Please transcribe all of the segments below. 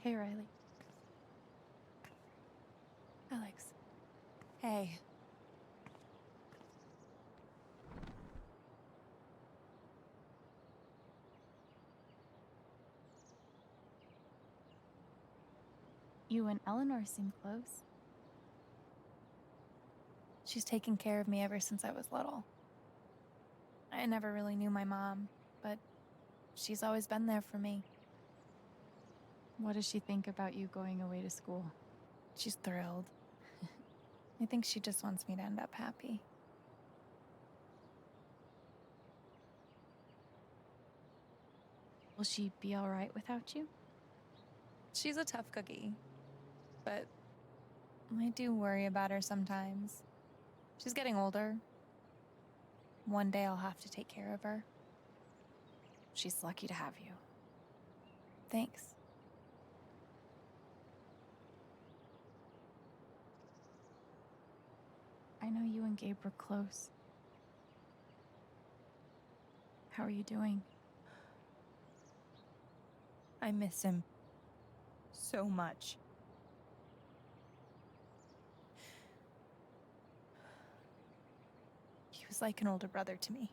Hey, Riley. Alex. Hey. You and Eleanor seem close. She's taken care of me ever since I was little. I never really knew my mom, but she's always been there for me. What does she think about you going away to school? She's thrilled. I think she just wants me to end up happy. Will she be all right without you? She's a tough cookie, but I do worry about her sometimes. She's getting older. One day I'll have to take care of her. She's lucky to have you. Thanks. I know you and Gabe were close. How are you doing? I miss him so much. He was like an older brother to me.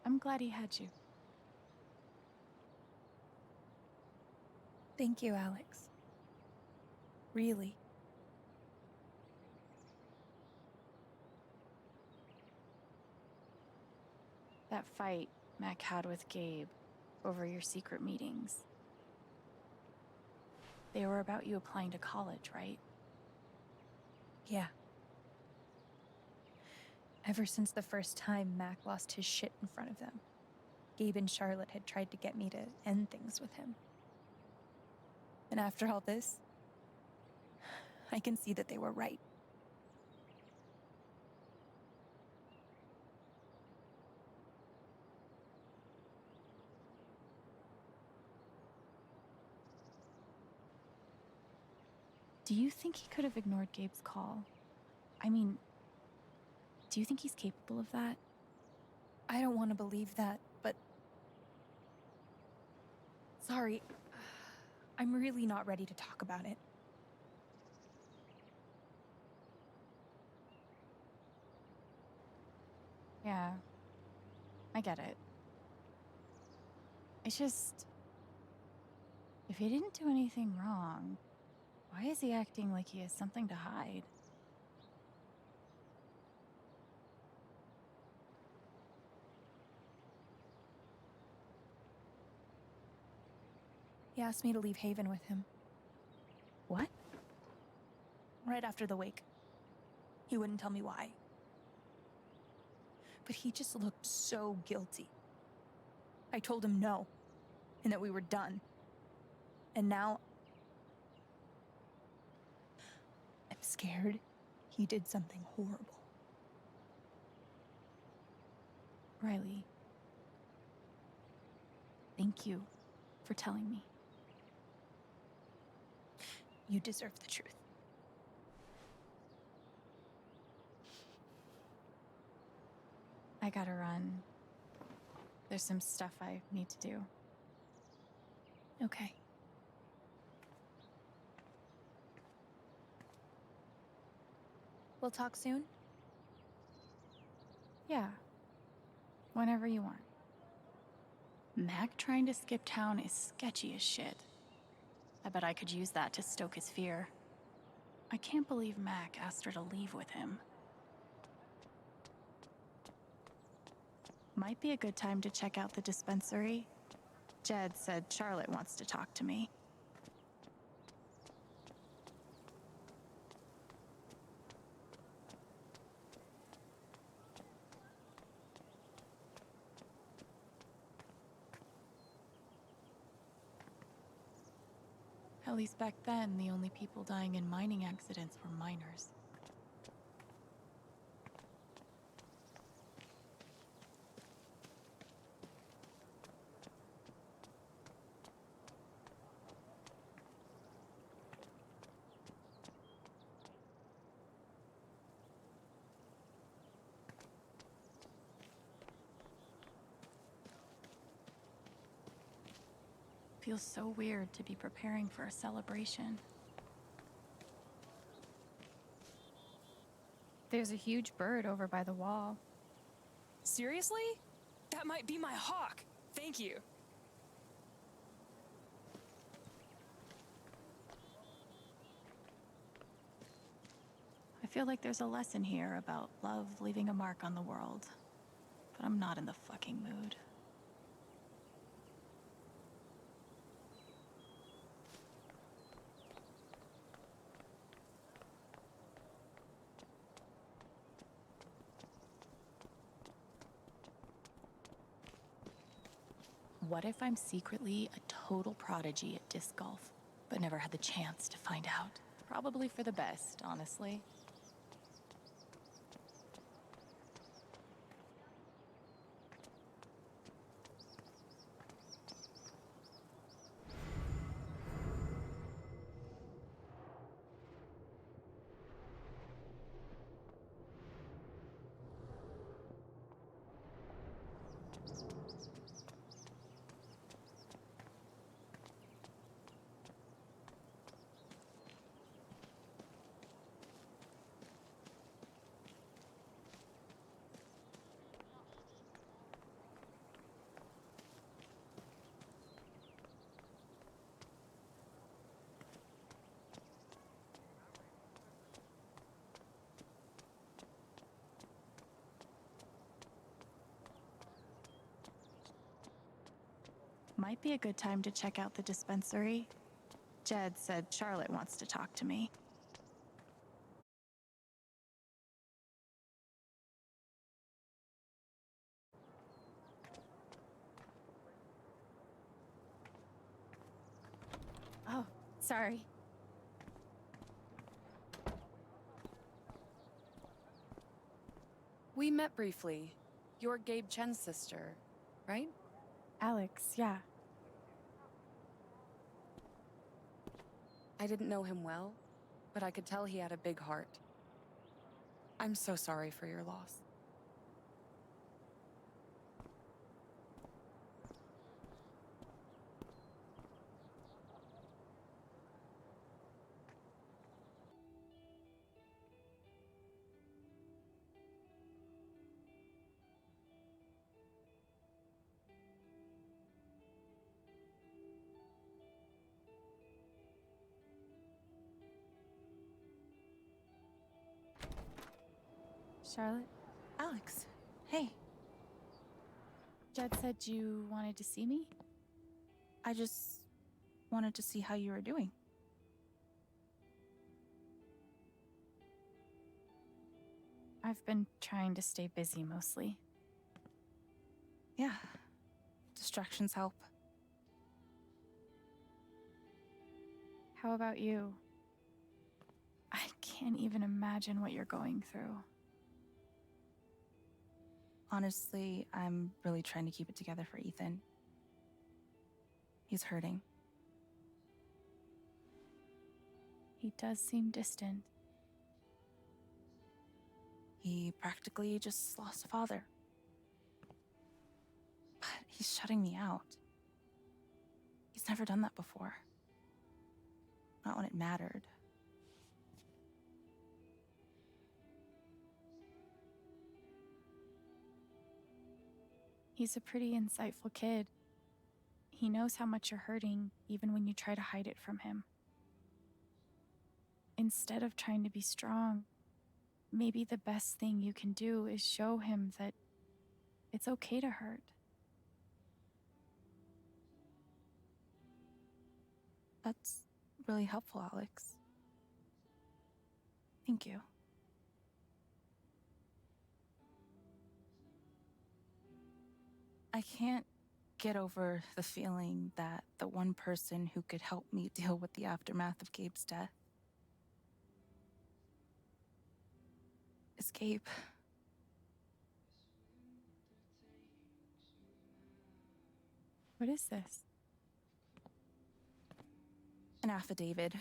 I'm glad he had you. Thank you, Alex. Really. That fight Mac had with Gabe over your secret meetings. They were about you applying to college, right? Yeah. Ever since the first time Mac lost his shit in front of them, Gabe and Charlotte had tried to get me to end things with him. And after all this, I can see that they were right. Do you think he could have ignored Gabe's call? I mean, do you think he's capable of that? I don't want to believe that, but... Sorry. I'm really not ready to talk about it. Yeah, I get it. It's just, if he didn't do anything wrong, why is he acting like he has something to hide? He asked me to leave Haven with him. What? Right after the wake. He wouldn't tell me why. But he just looked so guilty. I told him no, and that we were done. And now... I'm scared he did something horrible. Riley, thank you for telling me. You deserve the truth. I gotta run. There's some stuff I need to do. Okay. We'll talk soon? Yeah, whenever you want. Mac trying to skip town is sketchy as shit. I bet I could use that to stoke his fear. I can't believe Mac asked her to leave with him. Might be a good time to check out the dispensary. Jed said Charlotte wants to talk to me. At least back then, the only people dying in mining accidents were miners. Feels so weird to be preparing for a celebration. There's a huge bird over by the wall. Seriously? That might be my hawk. Thank you. I feel like there's a lesson here about love leaving a mark on the world, but I'm not in the fucking mood. What if I'm secretly a total prodigy at disc golf, but never had the chance to find out? Probably for the best, honestly. Might be a good time to check out the dispensary. Jed said Charlotte wants to talk to me. Oh, sorry. We met briefly. You're Gabe Chen's sister, right? Alex, yeah. I didn't know him well, but I could tell he had a big heart. I'm so sorry for your loss. Charlotte? Alex, hey. Jed said you wanted to see me? I just wanted to see how you were doing. I've been trying to stay busy mostly. Yeah, distractions help. How about you? I can't even imagine what you're going through. Honestly, I'm really trying to keep it together for Ethan. He's hurting. He does seem distant. He practically just lost a father. But he's shutting me out. He's never done that before. Not when it mattered. He's a pretty insightful kid. He knows how much you're hurting, even when you try to hide it from him. Instead of trying to be strong, maybe the best thing you can do is show him that it's okay to hurt. That's really helpful, Alex. Thank you. I can't get over the feeling that the one person who could help me deal with the aftermath of Gabe's death is Gabe. What is this? An affidavit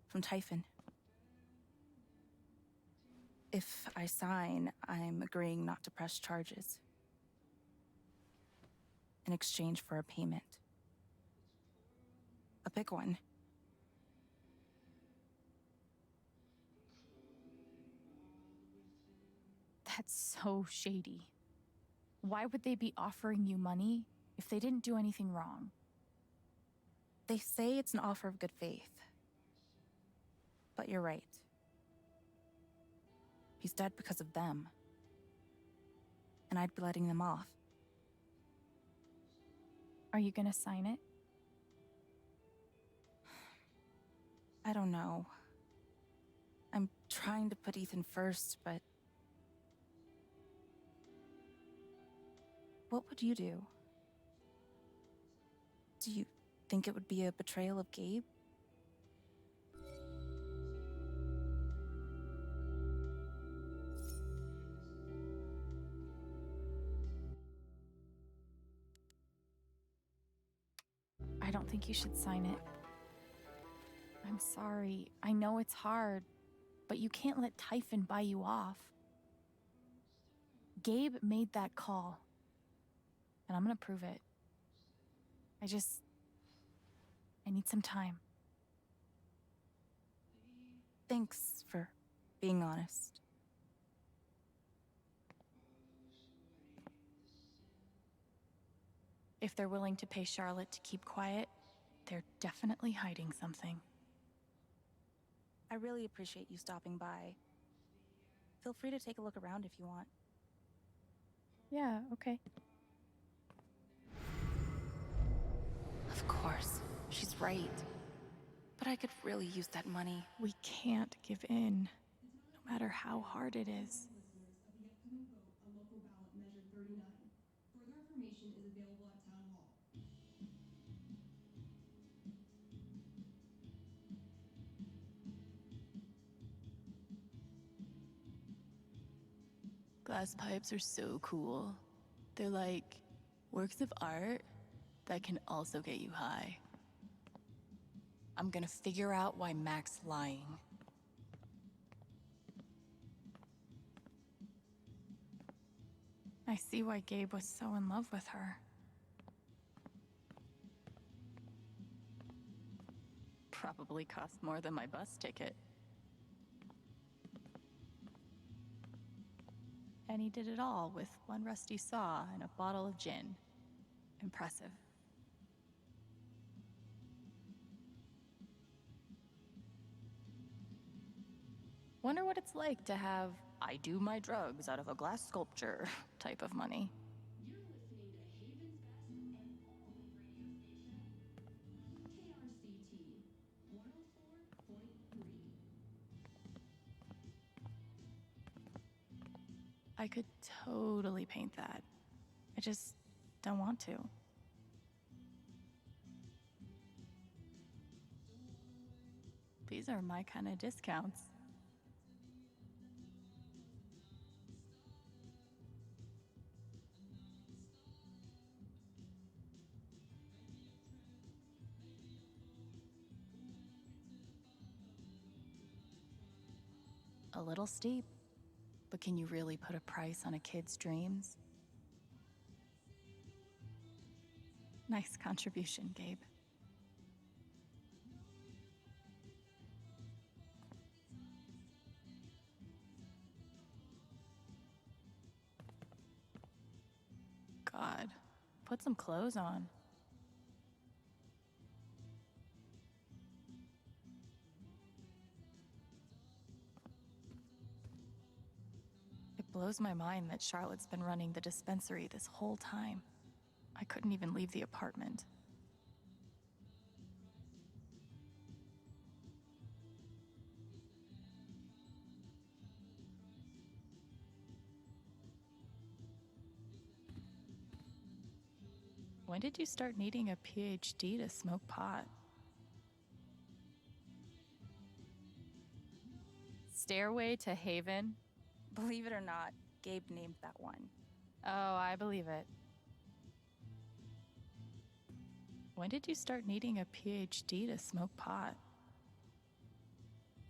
from Typhon. If I sign, I'm agreeing not to press charges in exchange for a payment. a big one. That's so shady. Why would they be offering you money if they didn't do anything wrong? They say it's an offer of good faith. But you're right. He's dead because of them. And I'd be letting them off. Are you gonna sign it? I don't know. I'm trying to put Ethan first, but... What would you do? Do you think it would be a betrayal of Gabe? I don't think you should sign it. I'm sorry. I know it's hard, but you can't let Typhon buy you off. Gabe made that call, and I'm gonna prove it. I need some time. Thanks for being honest. If they're willing to pay Charlotte to keep quiet, they're definitely hiding something. I really appreciate you stopping by. Feel free to take a look around if you want. Yeah, okay. Of course, she's right. But I could really use that money. We can't give in, no matter how hard it is. Of the upcoming vote on local ballot measure 39. Further information is available at Town Hall. Glass pipes are so cool. They're like works of art that can also get you high. I'm gonna figure out why Mac's lying. I see why Gabe was so in love with her. Probably cost more than my bus ticket. And he did it all with one rusty saw and a bottle of gin. Impressive. Wonder what it's like to have I do my drugs out of a glass sculpture type of money. You're listening to Haven's best and only radio station. KRCT 104.3. I could totally paint that. I just don't want to. These are my kind of discounts. A little steep, but can you really put a price on a kid's dreams? Nice contribution, Gabe. God, put some clothes on. It blows my mind that Charlotte's been running the dispensary this whole time. I couldn't even leave the apartment. When did you start needing a PhD to smoke pot? Stairway to Haven? Believe it or not, Gabe named that one. Oh, I believe it. When did you start needing a PhD to smoke pot?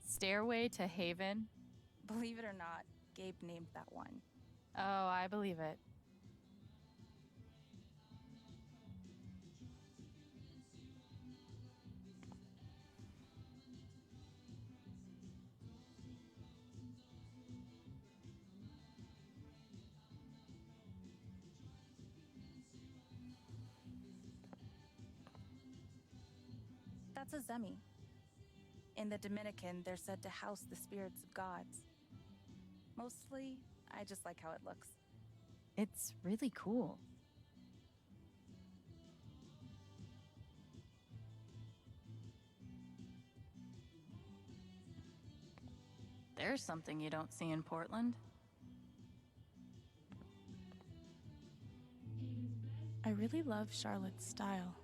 Stairway to Haven? Believe it or not, Gabe named that one. Oh, I believe it. That's a zemi. In the Dominican, they're said to house the spirits of gods. Mostly, I just like how it looks. It's really cool. There's something you don't see in Portland. I really love Charlotte's style.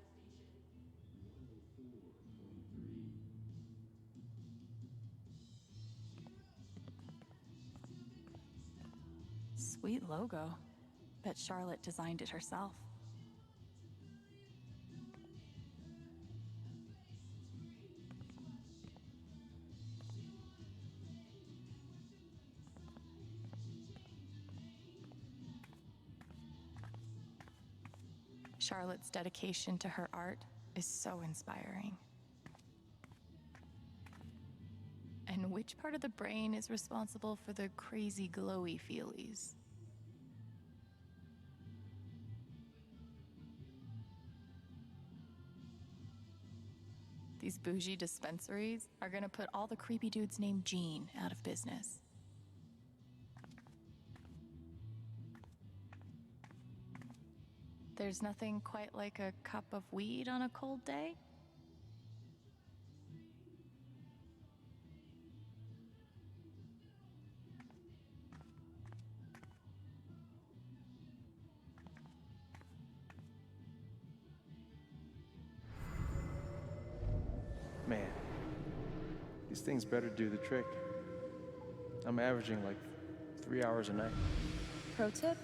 Sweet logo. Bet Charlotte designed it herself. Charlotte's dedication to her art is so inspiring. And which part of the brain is responsible for the crazy glowy feelies? These bougie dispensaries are gonna put all the creepy dudes named Gene out of business. There's nothing quite like a cup of weed on a cold day. Man, these things better do the trick. I'm averaging like 3 hours a night. Pro tip?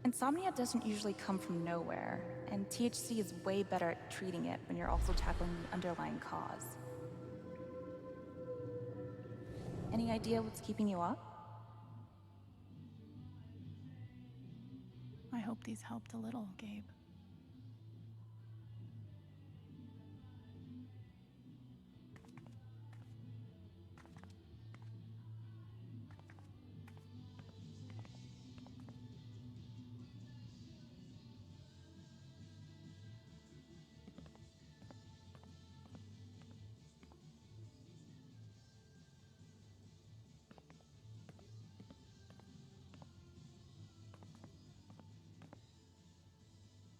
Insomnia doesn't usually come from nowhere, and THC is way better at treating it when you're also tackling the underlying cause. Any idea what's keeping you up? I hope these helped a little, Gabe.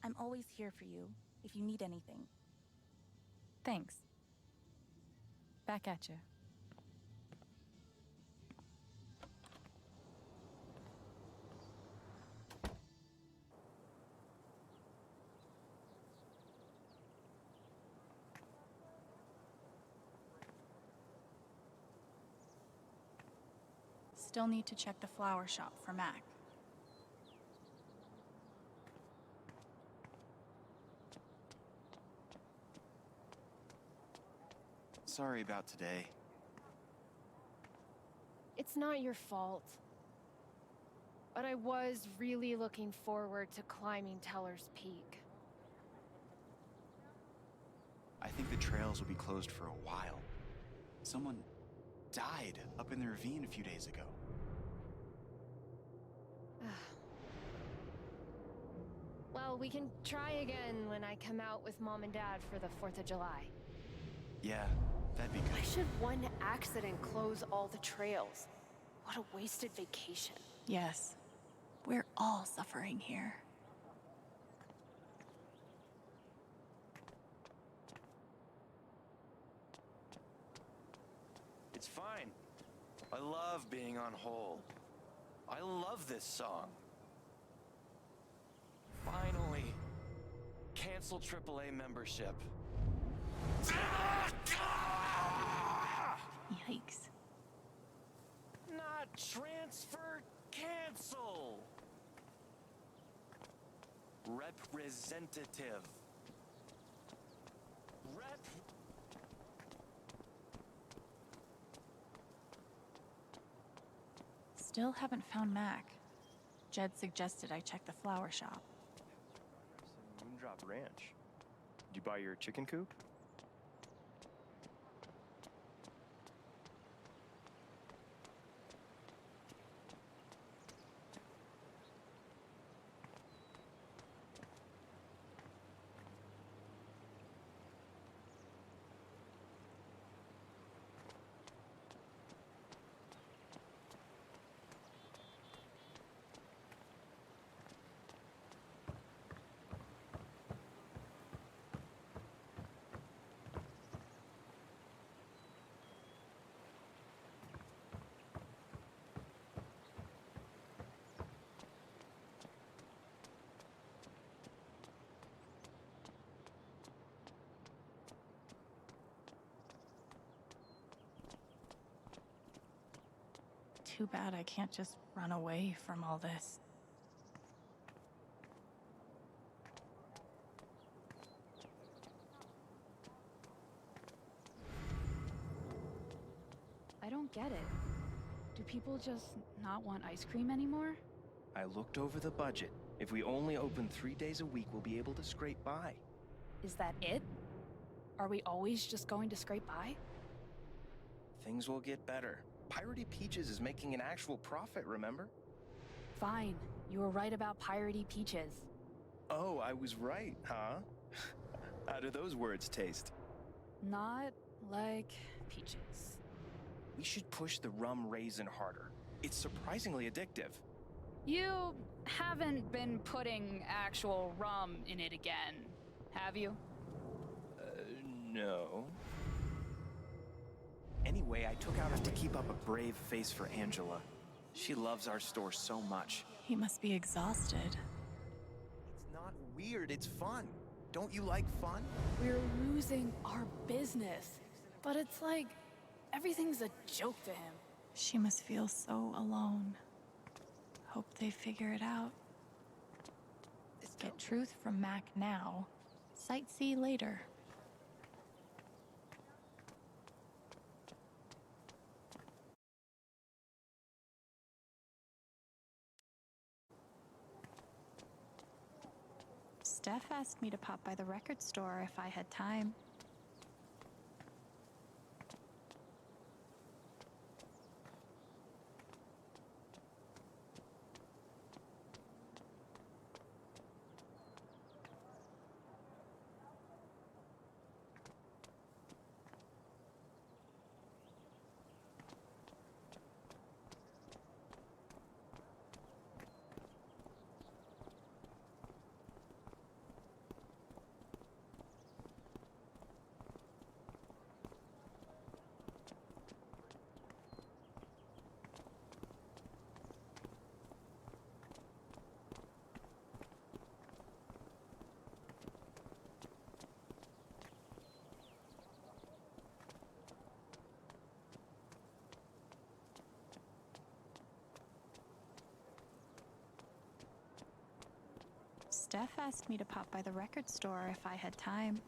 I'm always here for you, if you need anything. Thanks. Back at you. Still need to check the flower shop for Mac. Sorry about today. It's not your fault. But I was really looking forward to climbing Teller's Peak. I think the trails will be closed for a while. Someone died up in the ravine a few days ago. Well, we can try again when I come out with Mom and Dad for the 4th of July. Yeah, that'd be Why good. should one accident close all the trails? What a wasted vacation. Yes, we're all suffering here. It's fine. I love being on hold. I love this song. Finally. Cancel AAA membership. Yikes. Not transfer, cancel. Representative. Still haven't found Mac. Jed suggested I check the flower shop. Moondrop Ranch. Did you buy your chicken coop? Too bad I can't just run away from all this. I don't get it. Do people just not want ice cream anymore? I looked over the budget. If we only open 3 days a week, we'll be able to scrape by. Is that it? Are we always just going to scrape by? Things will get better. Piratey Peaches is making an actual profit, remember? Fine. You were right about piratey peaches. Oh, I was right, huh? How do those words taste? Not like peaches. We should push the rum raisin harder. It's surprisingly addictive. You haven't been putting actual rum in it again, have you? No. Anyway, I took out to keep up a brave face for Angela. She loves our store so much. He must be exhausted. It's not weird, it's fun. Don't you like fun? We're losing our business. But it's like everything's a joke to him. She must feel so alone. Hope they figure it out. Get truth from Mac now. Sightsee later. Steph asked me to pop by the record store if I had time. Steph asked me to pop by the record store if I had time.